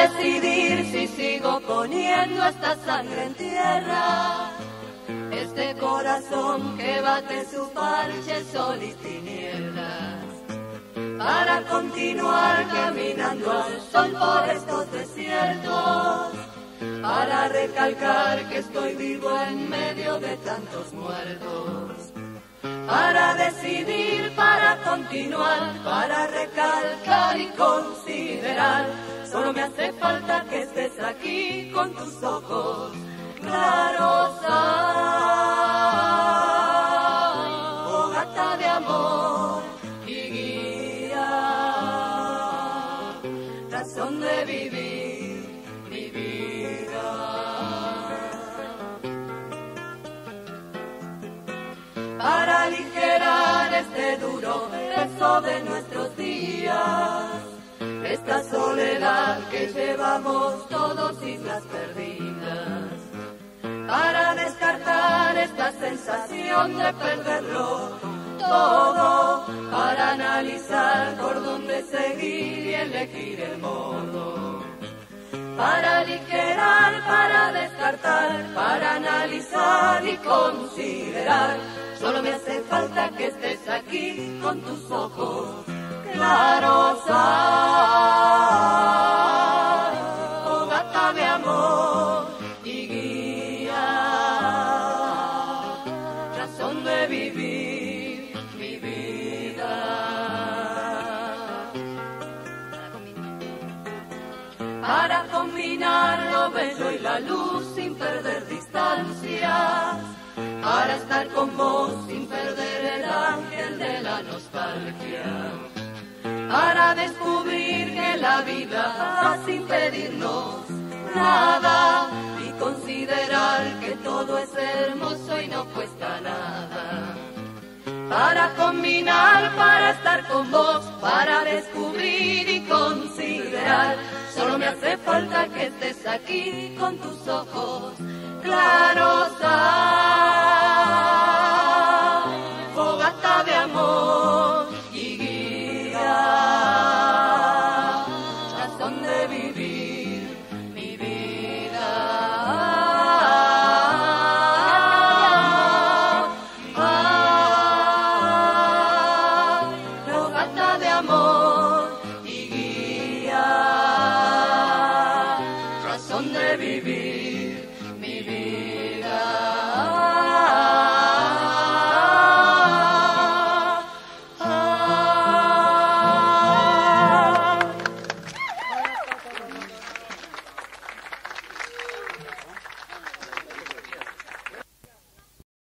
decidir si sigo poniendo esta sangre en tierra, este corazón que bate su parche, sol y tinieblas, para continuar caminando al sol por estos desiertos, para recalcar que estoy vivo en medio de tantos muertos, para decidir, para continuar, para recalcar y considerar. Solo me hace falta que estés aquí con tus ojos claros, oh gata de amor y guía, razón de vivir mi vida. Para aligerar este duro peso de nuestros días, esta soledad que llevamos todos, islas perdidas, para descartar esta sensación de perderlo todo, para analizar por dónde seguir y elegir el modo, para aligerar, para descartar, para analizar y considerar. Solo me hace falta que estés aquí con tus ojos claros, oh gata de amor y guía, razón de vivir mi vida. Para combinar lo bello y la luz sin perder distancias, para estar con vos sin perder el ángel de la nostalgia, para descubrir que la vida va sin pedirnos nada y considerar que todo es hermoso y no cuesta nada, para combinar, para estar con vos, para descubrir y considerar. Solo me hace falta que estés aquí con tus ojos claros.